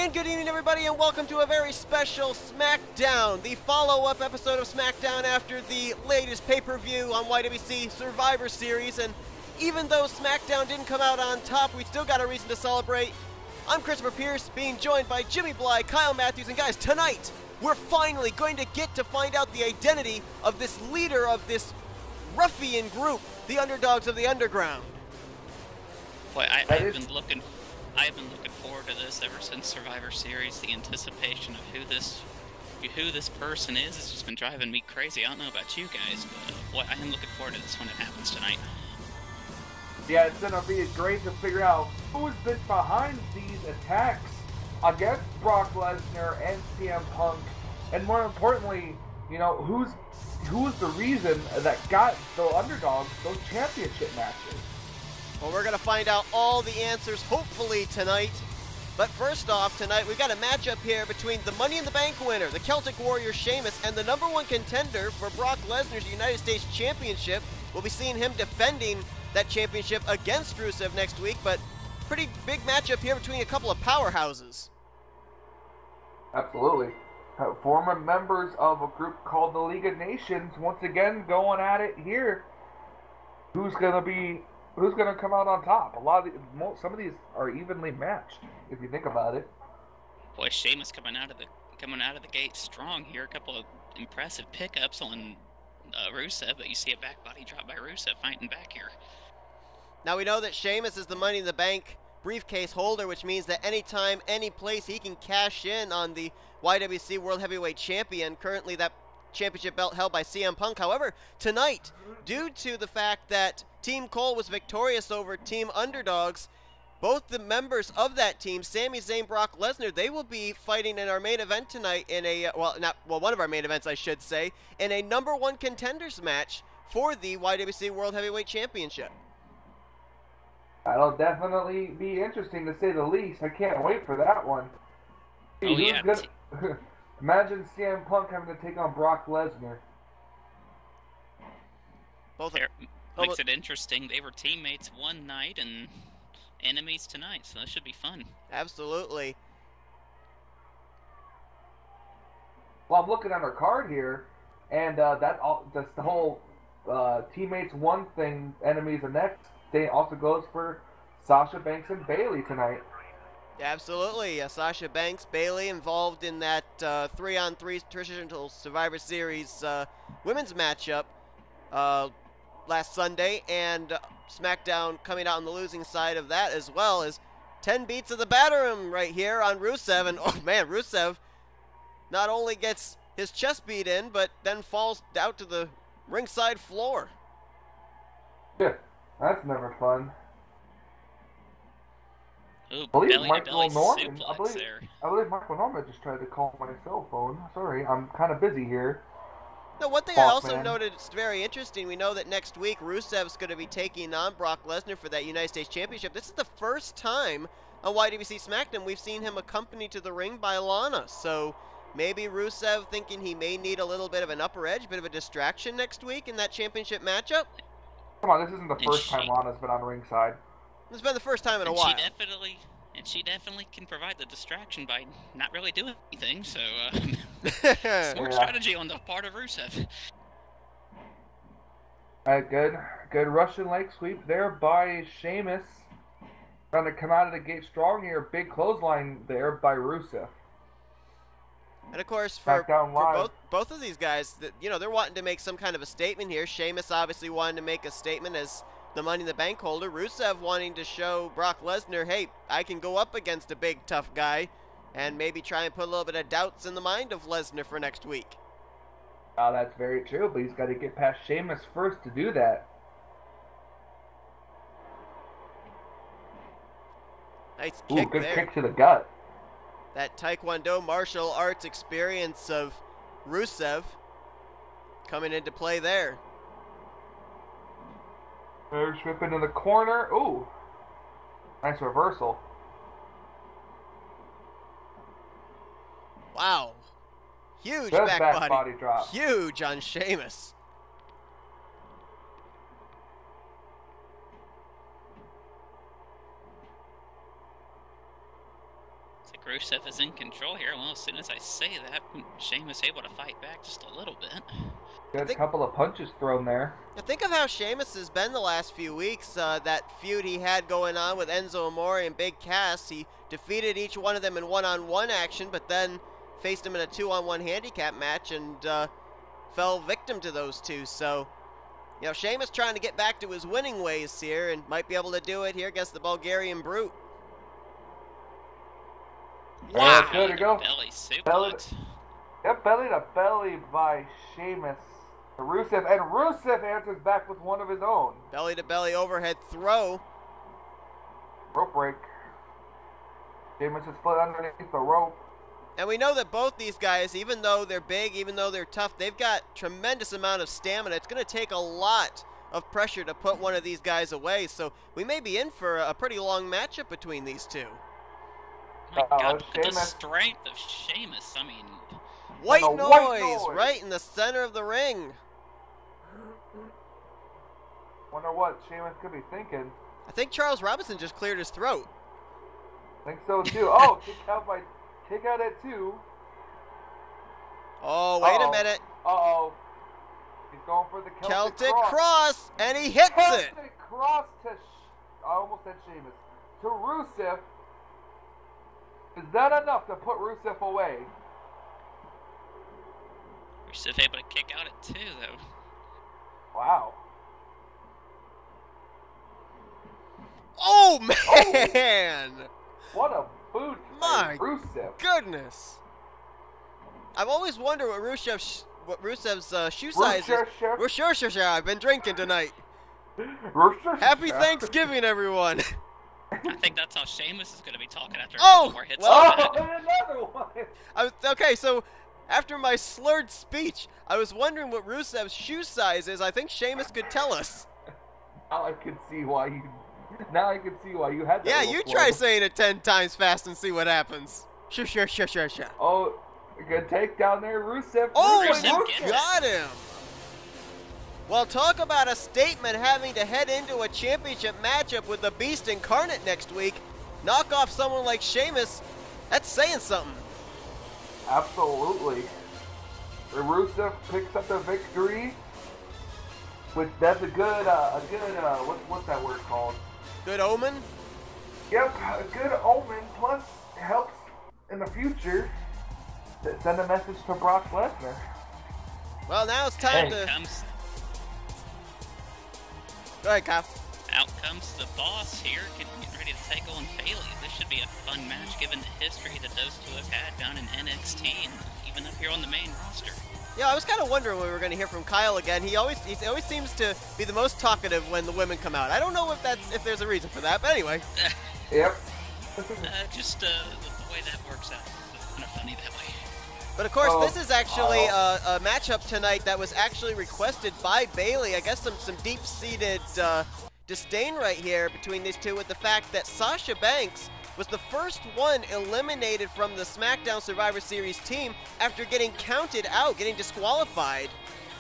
And good evening, everybody, and welcome to a very special Smackdown, the follow-up episode of Smackdown after the latest pay-per-view on y.W.c Survivor Series. And even though Smackdown didn't come out on top, we still got a reason to celebrate. I'm Christopher Pierce, being joined by Jimmy Bly, Kyle Matthews, and guys, tonight we're finally going to get to find out the identity of this leader of this ruffian group, the Underdogs of the Underground. Boy, I've been looking forward to this ever since Survivor Series. The anticipation of who this person is has just been driving me crazy. I don't know about you guys, but I am looking forward to this when it happens tonight. Yeah, it's gonna be great to figure out who's been behind these attacks against Brock Lesnar and CM Punk, and more importantly, you know, who's the reason that got the Underdogs those championship matches. Well, we're going to find out all the answers, hopefully, tonight. But first off, tonight, we've got a matchup here between the Money in the Bank winner, the Celtic Warrior Sheamus, and the #1 contender for Brock Lesnar's United States Championship. We'll be seeing him defending that championship against Rusev next week, but pretty big matchup here between a couple of powerhouses. Absolutely. Former members of a group called the League of Nations, once again going at it here. Who's going to come out on top? Some of these are evenly matched, if you think about it. Boy, Sheamus coming out of the gate strong here. A couple of impressive pickups on Rusev, but you see a back body drop by Rusev fighting back here. Now we know that Sheamus is the Money in the Bank briefcase holder, which means that anytime, any place, he can cash in on the y.W.c World Heavyweight Champion. Currently, that championship belt held by CM Punk. However, tonight, due to the fact that Team Cole was victorious over Team Underdogs, both the members of that team, Sami Zayn, Brock Lesnar, they will be fighting in our main event tonight in a, one of our main events, I should say, in a #1 contenders match for the y.W.c World Heavyweight Championship. That'll definitely be interesting, to say the least. I can't wait for that one. Oh, yeah. Imagine CM Punk having to take on Brock Lesnar. Makes it interesting. They were teammates one night and enemies tonight, so that should be fun. Absolutely. Well, I'm looking at our card here, and that's the whole teammates one thing, enemies the next thing also goes for Sasha Banks and Bayley tonight. Absolutely. Sasha Banks, Bayley involved in that 3-on-3 traditional Survivor Series women's matchup last Sunday, and Smackdown coming out on the losing side of that as well as 10 beats of the Batterum right here on Rusev. And oh man, Rusev not only gets his chest beat in, but then falls out to the ringside floor. Yeah, that's never fun. Ooh, I believe belly Norman. suplex there. I believe Michael Norman just tried to call my cell phone. Sorry, I'm kind of busy here. No, one thing I also noted is very interesting. We know that next week Rusev's going to be taking on Brock Lesnar for that United States Championship. This is the first time on y.W.c Smackdown we've seen him accompanied to the ring by Lana. So maybe Rusev thinking he may need a little bit of an upper edge, bit of a distraction next week in that championship matchup. Come on, this isn't the first time Lana's been on ringside. It's been the first time in a while. She definitely can provide the distraction by not really doing anything, so smart strategy on the part of Rusev. Good Russian leg sweep there by Sheamus. Trying to come out of the gate strong here. Big clothesline there by Rusev. And of course, for both of these guys, they're wanting to make some kind of a statement here. Sheamus obviously wanting to make a statement as the Money in the Bank holder. Rusev wanting to show Brock Lesnar, hey, I can go up against a big, tough guy, and maybe try and put a little bit of doubts in the mind of Lesnar for next week. Oh, that's very true, but he's got to get past Sheamus first to do that. Nice kick good there. Kick to the gut. That Taekwondo martial arts experience of Rusev coming into play there. There's whipping in the corner. Ooh. Nice reversal. Wow. Huge Good back body drop. Huge on Sheamus. Rusev is in control here. Well, as soon as I say that, Sheamus able to fight back just a little bit. Good couple of punches thrown there. Think of how Sheamus has been the last few weeks. That feud he had going on with Enzo Amore and Big Cass, he defeated each one of them in one-on-one action, but then faced him in a 2-on-1 handicap match and fell victim to those two. So, you know, Sheamus trying to get back to his winning ways here and might be able to do it here against the Bulgarian Brute. Wow! There to go. Belly suplex. Belly to belly by Sheamus. Rusev, and Rusev answers back with one of his own. Belly to belly overhead throw. Rope break. Sheamus is split underneath the rope. And we know that both these guys, even though they're big, even though they're tough, they've got tremendous amount of stamina. It's going to take a lot of pressure to put one of these guys away. So we may be in for a pretty long matchup between these two. My God, the strength of Sheamus. I mean, white noise right in the center of the ring. Wonder what Sheamus could be thinking. I think Charles Robinson just cleared his throat. Think so too. Oh, kick out at 2. Oh, wait a minute. Uh-oh. He's going for the Celtic cross, and he hits it. Celtic cross to, I almost said Sheamus, to Rusev. Is that enough to put Rusev away? Rusev able to kick out at 2, though. Wow. Oh, man! Oh, what a boot by Rusev. Goodness. I've always wondered what Rusev's shoe size is. Sure. I've been drinking tonight. Happy Thanksgiving, everyone. I think that's how Sheamus is going to be talking after more hits. Another one. Okay, so after my slurred speech, I was wondering what Rusev's shoe size is. I think Sheamus could tell us. Now I can see why you had that. Yeah, you try saying it 10 times fast and see what happens. Sure. Oh, good takedown there, Rusev. Oh, Rusev got him. Well, talk about a statement having to head into a championship matchup with the Beast Incarnate next week. Knock off someone like Sheamus, that's saying something. Absolutely. Rusev picks up the victory, which that's a good what's that word called? Good omen? Yep, a good omen, plus helps in the future to send a message to Brock Lesnar. Well, now it's time to... Go ahead, Kyle. Out comes the boss here, getting ready to take on Bayley. This should be a fun match given the history that those two have had down in NXT and even up here on the main roster. Yeah, I was kind of wondering when we were going to hear from Kyle again. He always seems to be the most talkative when the women come out. I don't know if there's a reason for that, but anyway. Yep. Just the way that works out. It's kind of funny that way. But of course, this is actually a matchup tonight that was actually requested by Bayley. I guess some deep-seated disdain right here between these two with the fact that Sasha Banks was the first one eliminated from the Smackdown Survivor Series team after getting counted out, getting disqualified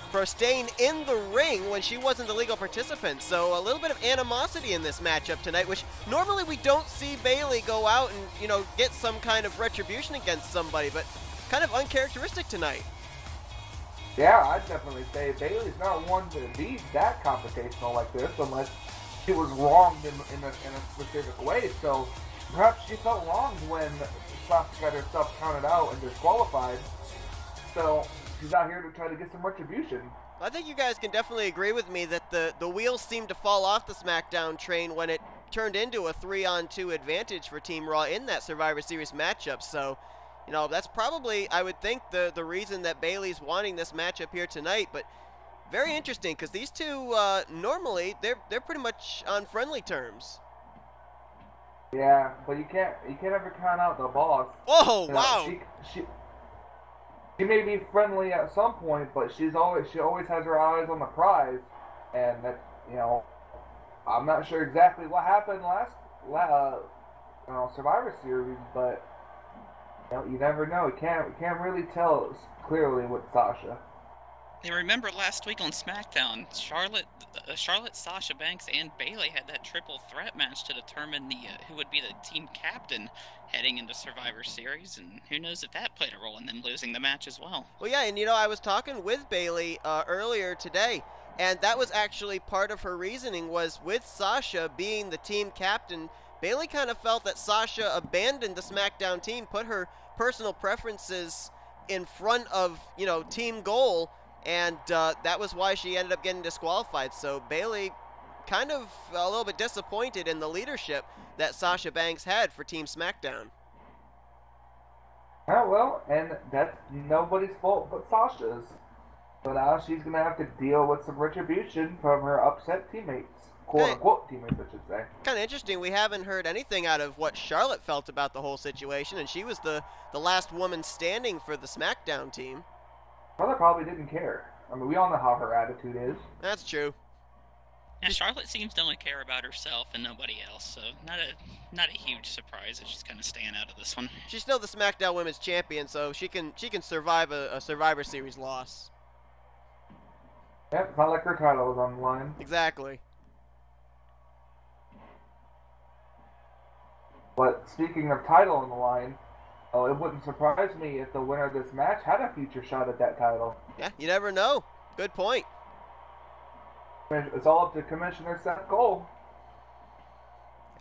for staying in the ring when she wasn't the legal participant. So a little bit of animosity in this matchup tonight, which normally we don't see Bayley go out and, you know, get some kind of retribution against somebody, but kind of uncharacteristic tonight. Yeah, I'd definitely say Bayley's not one to be that confrontational like this unless she was wronged in a specific way. So perhaps she felt wronged when Sasha got herself counted out and disqualified. So she's out here to try to get some retribution. I think you guys can definitely agree with me that the wheels seemed to fall off the SmackDown train when it turned into a 3-on-2 advantage for Team Raw in that Survivor Series matchup. So, you know, that's probably, I would think, the reason that Bayley's wanting this matchup here tonight. But very interesting, because these two, normally, they're pretty much on friendly terms. Yeah, but you can't ever count out the boss. Oh, wow. She may be friendly at some point, but she always has her eyes on the prize, and that, you know, I'm not sure exactly what happened last Survivor Series, but you know, you never know. You can't really tell clearly with Sasha. remember last week on SmackDown, Charlotte, Sasha Banks, and Bayley had that triple threat match to determine who would be the team captain heading into Survivor Series, and who knows if that played a role in them losing the match as well. Well, yeah, and I was talking with Bayley earlier today, and that was actually part of her reasoning was with Sasha being the team captain, Bayley kind of felt that Sasha abandoned the SmackDown team, put her personal preferences in front of, team goal, and that was why she ended up getting disqualified. So Bayley kind of a little bit disappointed in the leadership that Sasha Banks had for Team SmackDown. Oh, well, and that's nobody's fault but Sasha's. So now she's going to have to deal with some retribution from her upset teammates. Quote-unquote teammates, I should say. Kind of interesting. We haven't heard anything out of what Charlotte felt about the whole situation, and she was the last woman standing for the SmackDown team. Charlotte probably didn't care. I mean, we all know how her attitude is. That's true. Yeah, Charlotte seems to only care about herself and nobody else, so not a huge surprise that she's kind of staying out of this one. She's still the SmackDown Women's Champion, so she can survive a Survivor Series loss. Yep, it's not like her title was on the line. Exactly. But speaking of title on the line, it wouldn't surprise me if the winner of this match had a future shot at that title. Yeah, you never know. Good point. It's all up to Commissioner Seth Cole.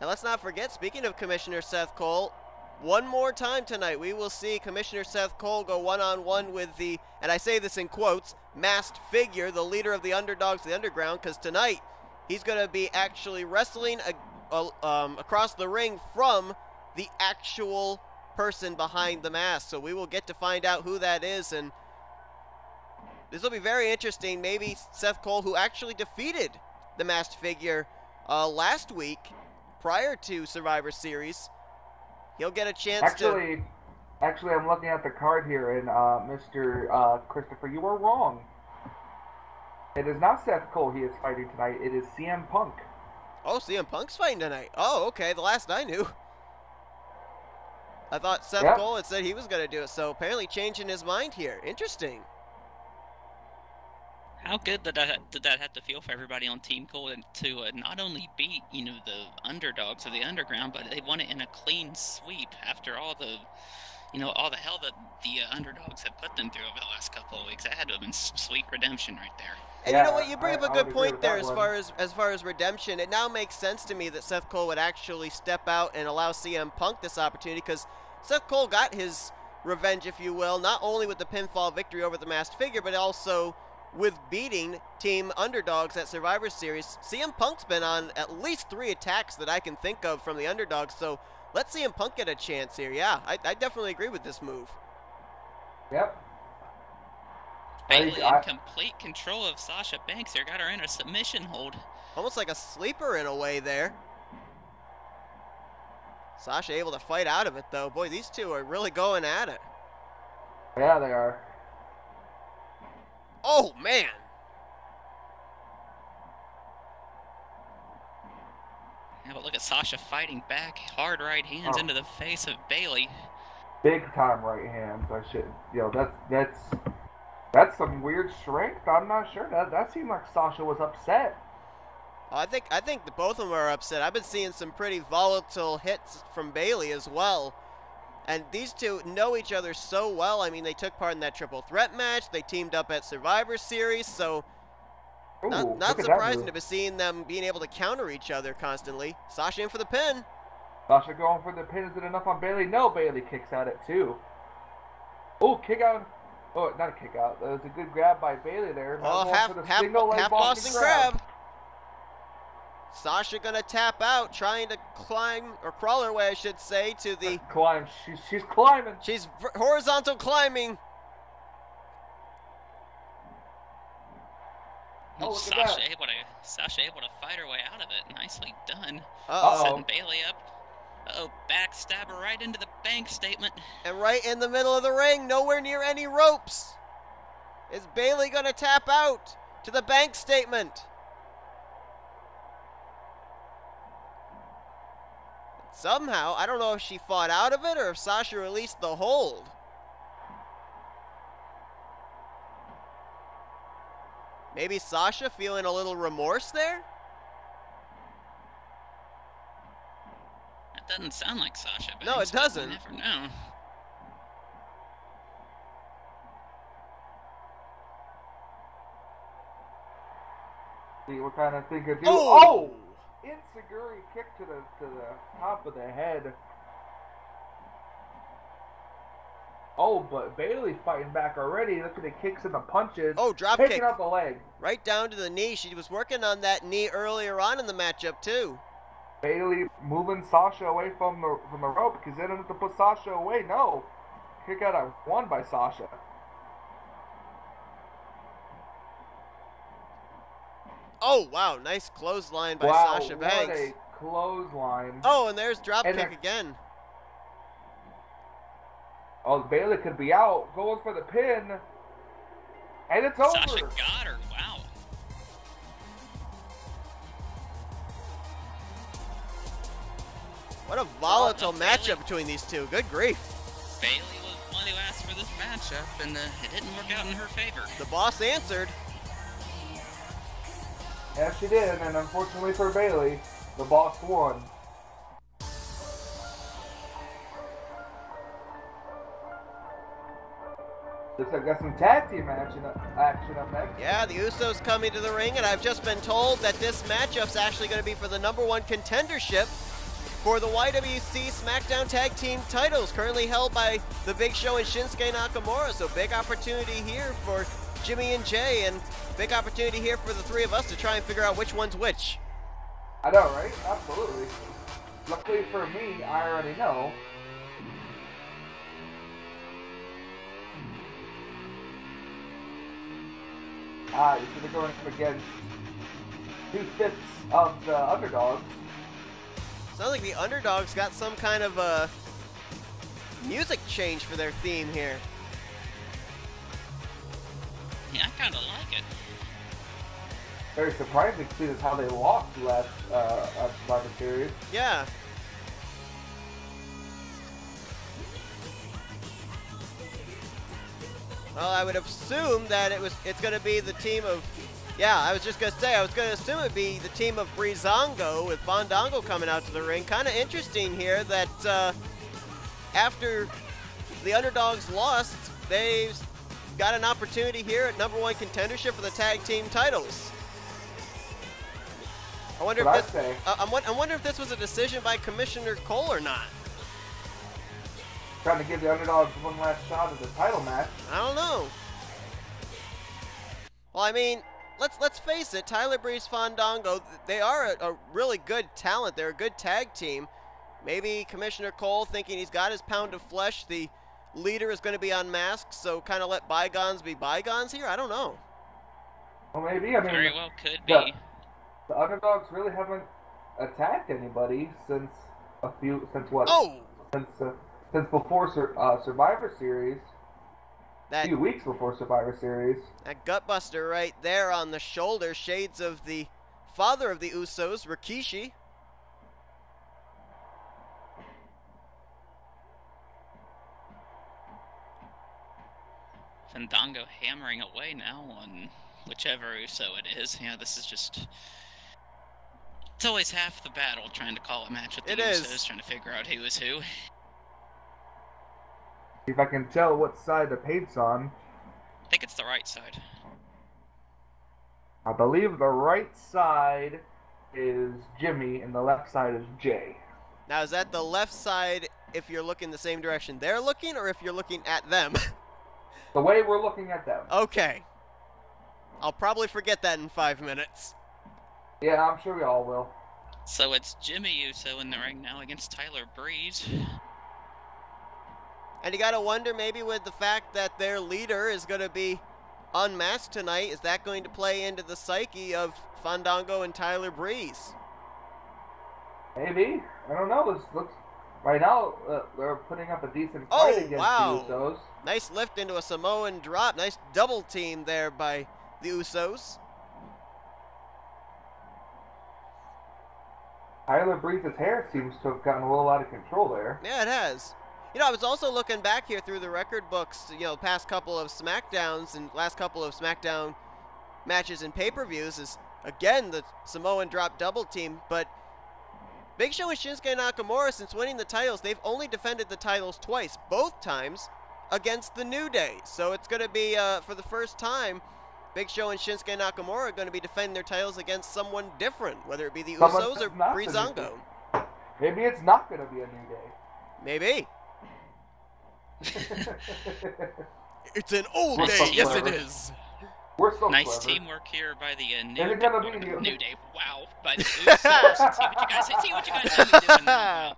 And let's not forget, speaking of Commissioner Seth Cole, one more time tonight we will see Commissioner Seth Cole go one-on-one with the, and I say this in quotes, masked figure, the leader of the Underdogs, the Underground, because tonight he's going to be actually wrestling across the ring from the actual person behind the mask. So we will get to find out who that is, and this will be very interesting. Maybe Seth Cole, who actually defeated the masked figure last week prior to Survivor Series, he'll get a chance to... Actually, I'm looking at the card here, and Mr. Christopher, you are wrong. It is not Seth Cole he is fighting tonight. It is CM Punk. Oh, CM Punk's fighting tonight. Oh, okay. The last I knew. I thought Seth Cole had said he was going to do it, so apparently changing his mind here. Interesting. How good did that have to feel for everybody on Team Cole to not only beat, the Underdogs of the Underground, but they won it in a clean sweep after all the hell that the Underdogs had put them through over the last couple of weeks. That had to have been sweet redemption right there. And you know what? You bring up a good point there as far as redemption. It now makes sense to me that Seth Cole would actually step out and allow CM Punk this opportunity, because Seth Cole got his revenge, if you will, not only with the pinfall victory over the masked figure, but also with beating Team Underdogs at Survivor Series. CM Punk's been on at least 3 attacks that I can think of from the Underdogs, so let's CM Punk get a chance here. Yeah, I definitely agree with this move. Yep. Bayley in complete control of Sasha Banks there, got her in a submission hold. Almost like a sleeper in a way there. Sasha able to fight out of it, though. Boy, these two are really going at it. Yeah, they are. Oh, man. Yeah, but look at Sasha fighting back. Hard right hands into the face of Bayley. Big time right hands. That's some weird strength. I'm not sure. That seemed like Sasha was upset. I think that both of them are upset. I've been seeing some pretty volatile hits from Bayley as well. And these two know each other so well. I mean, they took part in that triple threat match. They teamed up at Survivor Series. So not surprising to be seeing them being able to counter each other constantly. Sasha in for the pin. Sasha going for the pin. Is it enough on Bayley? No, Bayley kicks out at 2. Oh, kick out. Oh, not a kick out. That was a good grab by Bayley there. Oh, half Boston Crab. Sasha gonna tap out, trying to climb, or crawl her way, I should say, to the... Climb. She's climbing. She's horizontal climbing. Oh, Sasha able to fight her way out of it. Nicely done. Setting Bayley up. Backstabber right into the bank statement. And right in the middle of the ring, nowhere near any ropes. Is Bayley gonna tap out to the bank statement? Somehow, I don't know if she fought out of it or if Sasha released the hold. Maybe Sasha feeling a little remorse there? That doesn't sound like Sasha Banks. No, it doesn't. You never know. See what kind of thing could do. Oh! Enziguri kick to the top of the head. Oh, but Bayley's fighting back already. Look at the kicks and the punches. Oh, drop Taking kick. out the leg. Right down to the knee. She was working on that knee earlier on in the matchup, too. Bayley moving Sasha away from the rope because they didn't have to put Sasha away. No. Kick out of one by Sasha. Oh, wow. Nice clothesline by Sasha Banks. What a clothesline. Oh, and there's drop kick again. Oh, Bayley could be out. Going for the pin. And it's over. Sasha got her. Wow. What a volatile matchup between these two. Good grief. Bayley was one who asked for this matchup, and it didn't work out in her favor. The boss answered. Yes, she did, and unfortunately for Bayley, the boss won. Looks like got some tag team action up next. Yeah, the Usos coming to the ring, and I've just been told that this matchup's actually going to be for the #1 contendership for the y.W.c Smackdown Tag Team titles, currently held by the Big Show and Shinsuke Nakamura. So big opportunity here for Jimmy and Jay, and big opportunity here for the three of us to try and figure out which one's which. I know, right? Absolutely. Luckily for me, I already know. You see they're going up against 2/5 of the Underdogs. Sounds like the Underdogs got some kind of a music change for their theme here. Yeah, I kind of like it. Very surprising to see this how they lost last Survivor Series. Yeah. Well, I would assume that it's going to be the team of, yeah, I was just going to say, I was going to assume it would be the team of Breezango with Fandango coming out to the ring. Kind of interesting here that after the Underdogs lost, they've got an opportunity here at #1 contendership for the tag team titles. I wonder if this, I wonder if this was a decision by Commissioner Cole or not. Trying to give the Underdogs one last shot at the title match. I don't know. Well, I mean, let's face it, Tyler Breeze, Fandango, they are a really good talent. They're a good tag team. Maybe Commissioner Cole, thinking he's got his pound of flesh, the leader is going to be unmasked, so kind of let bygones be bygones here? I don't know. Well, maybe. I mean, very well could be. The Underdogs really haven't attacked anybody since what? Oh! Since before Survivor Series. A few weeks before Survivor Series. That gutbuster right there on the shoulder, shades of the father of the Usos, Rikishi. Fandango hammering away now on whichever Uso it is. Yeah, this is just... It's always half the battle trying to call a match with the Usos, trying to figure out who is who. If I can tell what side the paint's on. I think it's the right side. I believe the right side is Jimmy and the left side is Jay. Now, is that the left side if you're looking the same direction they're looking, or if you're looking at them? The way we're looking at them. Okay. I'll probably forget that in 5 minutes. Yeah, I'm sure we all will. So it's Jimmy Uso in the ring now against Tyler Breeze. And you gotta wonder, maybe with the fact that their leader is gonna be unmasked tonight, is that going to play into the psyche of Fandango and Tyler Breeze? Maybe. I don't know. This looks... Right now, they're putting up a decent fight against the Usos. Nice lift into a Samoan drop. Nice double team there by the Usos. Tyler Breeze's hair seems to have gotten a little out of control there. Yeah, it has. You know, I was also looking back here through the record books, you know, past couple of SmackDowns and last couple of SmackDown matches in pay-per-views is, again, the Samoan drop double team, but Big Show and Shinsuke Nakamura, since winning the titles, they've only defended the titles twice, both times against the New Day. So it's going to be, for the first time, Big Show and Shinsuke Nakamura are going to be defending their titles against someone different, whether it be the Usos or Breezango. Maybe it's not going to be a New Day. Maybe. It's an old day. Yes, it is. We're so nice clever. teamwork here by the New Day. Wow, by the Usos. See what you guys are doing. A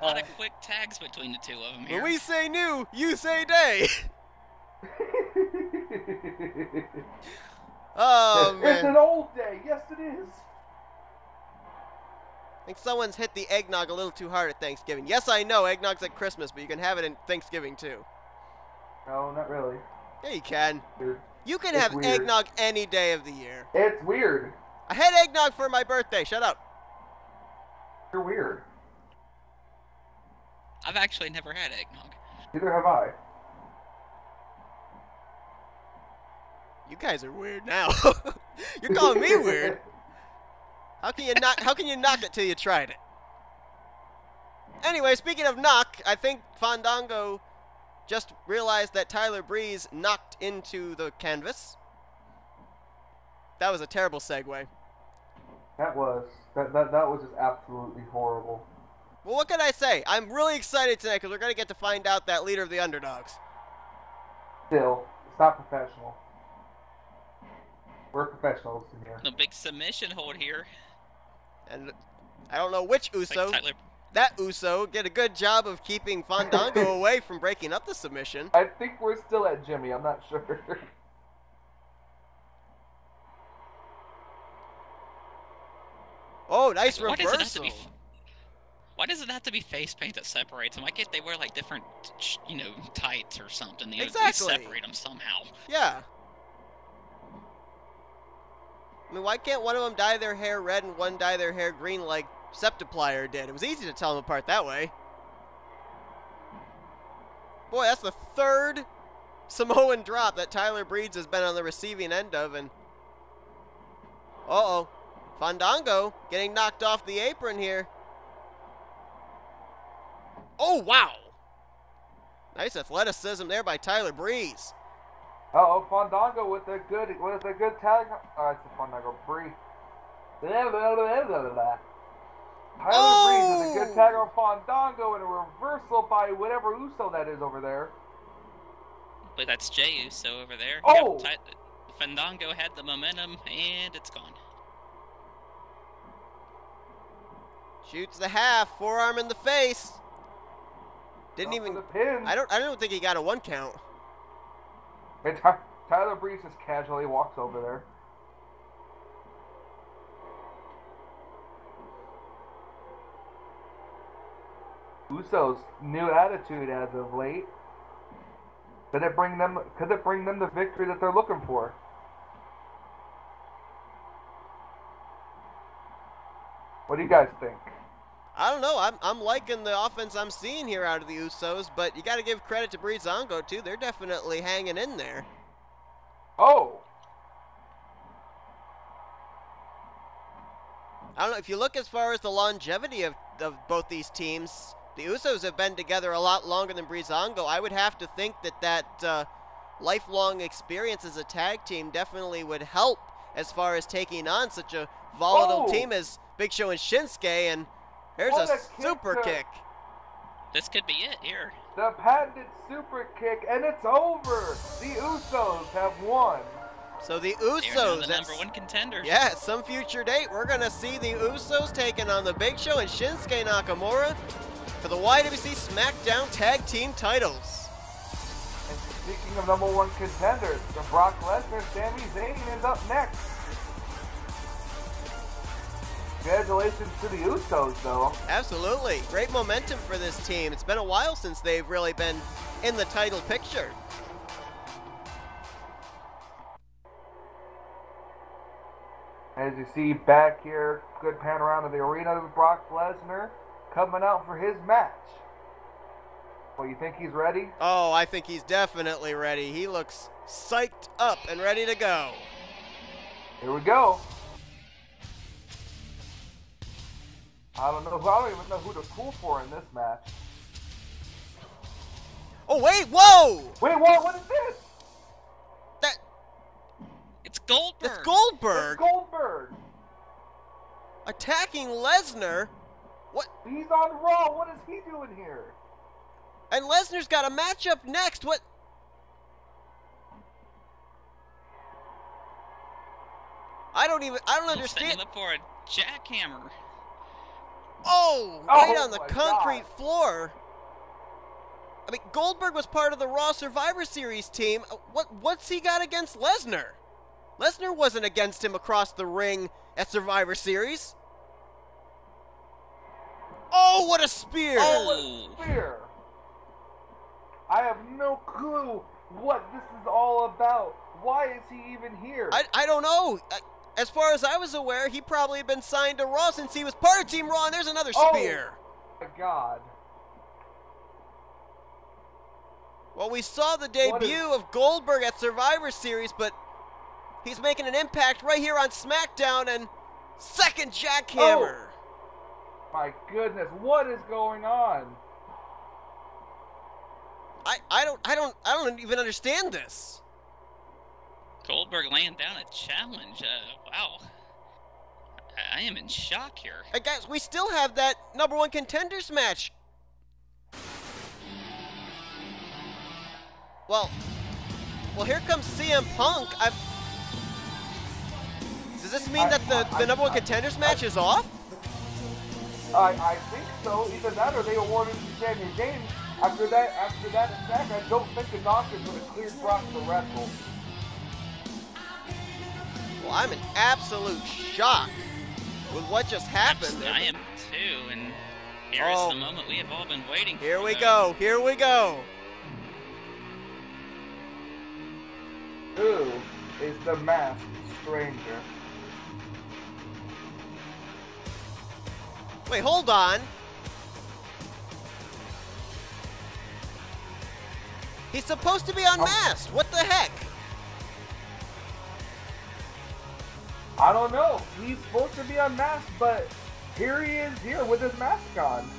lot of quick tags between the two of them here. When we say new, you say day. Oh man! It's an old day. Yes, it is. I think someone's hit the eggnog a little too hard at Thanksgiving. Yes, I know eggnog's at Christmas, but you can have it in Thanksgiving too. No, not really. Yeah, you can. Weird. You can It's have weird. eggnog any day of the year. It's weird. I had eggnog for my birthday. Shut up. You're weird. I've actually never had eggnog. Neither have I. You guys are weird now. You're calling me weird. How can you knock it till you tried it? Anyway, speaking of knock, I think Fandango just realized that Tyler Breeze knocked into the canvas. That was a terrible segue. That was just absolutely horrible. Well, what can I say? I'm really excited tonight because we're going to get to find out that leader of the Underdogs. Still, it's not professional. We're professionals in here. No big submission hold here. And I don't know which Uso. Like Tyler. That Uso did a good job of keeping Fandango away from breaking up the submission. I think we're still at Jimmy. I'm not sure. Oh, nice Why reversal. Why does it have to be face paint that separates them? Why can't they wear like different, tights or something? Exactly. Separate them somehow. Yeah. I mean, why can't one of them dye their hair red and one dye their hair green like Septiplier did? It was easy to tell them apart that way. Boy, that's the third Samoan drop that Tyler Breeze has been on the receiving end of, and uh-oh. Fandango getting knocked off the apron here. Oh, wow. Nice athleticism there by Tyler Breeze. Uh-oh, Fandango with a good tag. It's a Fandango Breeze. Tyler Breeze with a good tag on Fandango and a reversal by whatever Uso that is over there. But that's Jey Uso over there. Oh! Yep, Fandango had the momentum, and it's gone. Shoots the half, forearm in the face. Didn't even. The pin. I don't think he got a 1 count. And Tyler Breeze just casually walks over there. Uso's new attitude as of late. Could it bring them the victory that they're looking for? What do you guys think? I don't know. I'm liking the offense I'm seeing here out of the Usos, but you got to give credit to Breezango too. They're definitely hanging in there. Oh. I don't know. If you look as far as the longevity of both these teams, the Usos have been together a lot longer than Breezango. I would have to think that lifelong experience as a tag team definitely would help as far as taking on such a volatile team as Big Show and Shinsuke, and there's a super kick. This could be it here. The patented super kick, and it's over. The Usos have won. So the They're now Usos, the number one contenders. yeah, at some future date, we're going to see the Usos taking on the Big Show and Shinsuke Nakamura for the y.W.c Smackdown Tag Team titles. And speaking of number one contenders, the Brock Lesnar, Sami Zayn is up next. Congratulations to the Usos, though. Absolutely. Great momentum for this team. It's been a while since they've really been in the title picture. As you see back here, good panorama of the arena with Brock Lesnar coming out for his match. Well, you think he's ready? Oh, I think he's definitely ready. He looks psyched up and ready to go. Here we go. I don't even know who to pull for in this match. Oh wait, whoa! Wait, what is this? It's Goldberg. It's Goldberg. It's Goldberg. Attacking Lesnar. What? He's on Raw. What is he doing here? And Lesnar's got a matchup next. What? I don't understand. Setting up for a jackhammer. Oh, right on the my concrete God. floor. I mean, Goldberg was part of the Raw Survivor Series team. What's he got against Lesnar? Lesnar wasn't against him across the ring at Survivor Series. Oh, what a spear! Oh, what a spear! I have no clue what this is all about. Why is he even here? I don't know. As far as I was aware, he probably had been signed to Raw since he was part of Team Raw, and there's another spear. Oh, my God. Well, we saw the debut of Goldberg at Survivor Series, but he's making an impact right here on Smackdown, and second jackhammer. Oh, my goodness, what is going on? I don't even understand this. Goldberg laying down a challenge. Wow. I am in shock here. Hey guys, we still have that #1 contenders match. Well, here comes CM Punk. Does this mean that the #1 contenders match is off? I think so. Either that or they awarded to Sami Zayn. After that attack, I don't think the doctors would have cleared Brock to wrestle. Well, I'm in absolute shock with what just happened. I am too, and here's the moment we have all been waiting for. Here we go. Here we go. Who is the masked stranger? Wait, hold on. He's supposed to be unmasked. What the heck? I don't know. He's supposed to be unmasked, but here he is here with his mask on.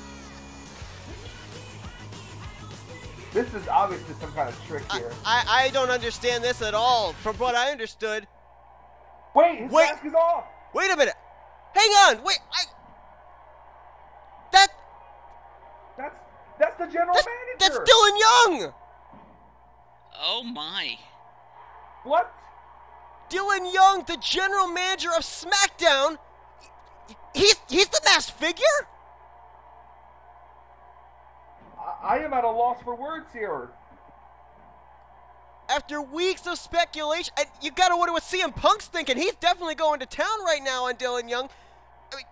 This is obviously some kind of trick here. I don't understand this at all. From what I understood. Wait, his mask is off. Wait a minute. Hang on. Wait. That's the general manager. That's Dylan Young. Oh my. What? Dylan Young, the general manager of Smackdown. He's the masked figure? I am at a loss for words here. After weeks of speculation, and you gotta wonder what CM Punk's thinking. He's definitely going to town right now on Dylan Young. I mean,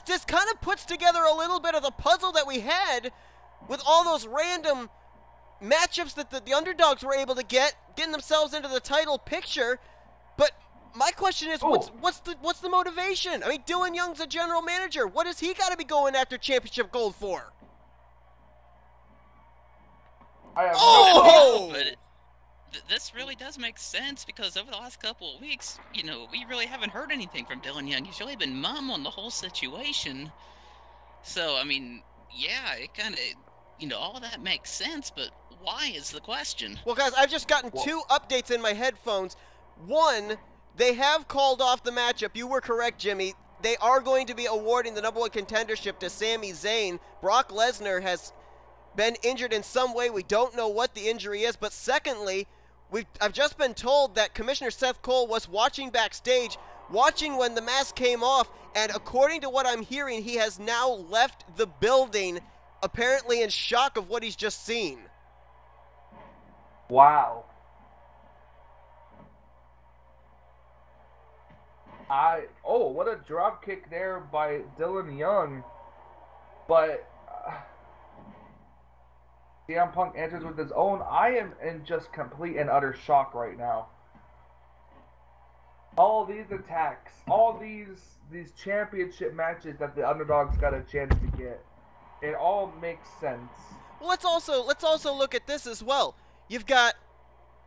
this kind of puts together a little bit of the puzzle that we had with all those random matchups that the underdogs were able to getting themselves into the title picture. But my question is, what's the motivation? I mean, Dylan Young's a general manager. What has he got to be going after championship gold for? I have no idea, but this really does make sense, because over the last couple of weeks, we really haven't heard anything from Dylan Young. He's really been mum on the whole situation. So, I mean, yeah, it kind of, all of that makes sense, but why is the question? Well, guys, I've just gotten two updates in my headphones. One, they have called off the matchup. You were correct, Jimmy. They are going to be awarding the #1 contendership to Sami Zayn. Brock Lesnar has been injured in some way. We don't know what the injury is. But secondly, I've just been told that Commissioner Seth Cole was watching backstage, watching when the mask came off, and according to what I'm hearing, he has now left the building, apparently in shock of what he's just seen. Wow. What a drop kick there by Dylan Young. But CM Punk enters with his own. I am in just complete and utter shock right now. All these attacks, all these championship matches that the underdogs got a chance to get, it all makes sense. Well, let's also look at this as well. You've got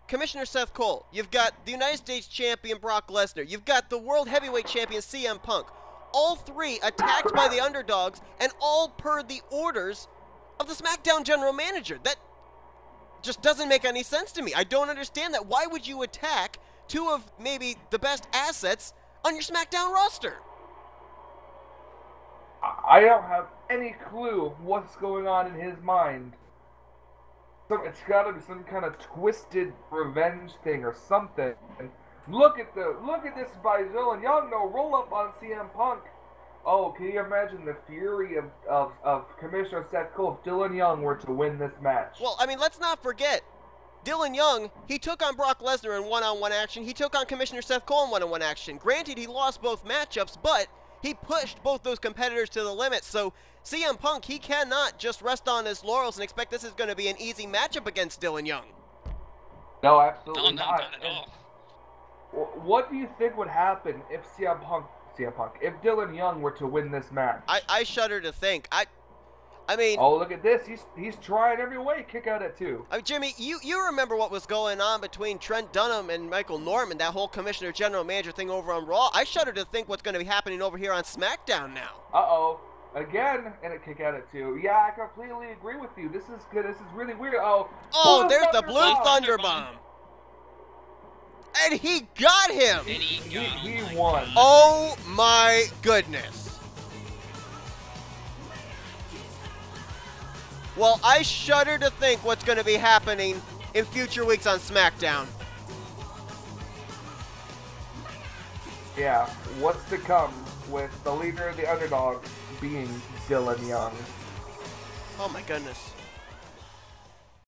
Commissioner Seth Cole. You've got the United States Champion Brock Lesnar. You've got the World Heavyweight Champion CM Punk. All three attacked by the underdogs, and all per the orders of the SmackDown General Manager. That just doesn't make any sense to me. I don't understand that. Why would you attack two of maybe the best assets on your SmackDown roster? I don't have any clue what's going on in his mind. It's got to be some kind of twisted revenge thing or something. Look at this by Dylan Young, no roll up on CM Punk. Oh, can you imagine the fury of Commissioner Seth Cole if Dylan Young were to win this match? Well, I mean, let's not forget, Dylan Young, he took on Brock Lesnar in one-on-one action. He took on Commissioner Seth Cole in one-on-one action. Granted, he lost both matchups, but he pushed both those competitors to the limit. So CM Punk, he cannot just rest on his laurels and expect this is going to be an easy matchup against Dylan Young. No, absolutely not at all. What do you think would happen if if Dylan Young were to win this match? I shudder to think. I mean... Oh, look at this. He's trying every way to kick out at two. Jimmy, you remember what was going on between Trent Dunham and Michael Norman, that whole Commissioner General Manager thing over on Raw? I shudder to think what's going to be happening over here on SmackDown now. Uh-oh. Again, and a kick out at two. Yeah, I completely agree with you. This is good. This is really weird. Oh, there's the Blue Thunder Bomb. And he got him. And he won. Oh my goodness. Well, I shudder to think what's going to be happening in future weeks on SmackDown. Yeah, what's to come with the leader of the Underdog being Dylan Young. Oh my goodness.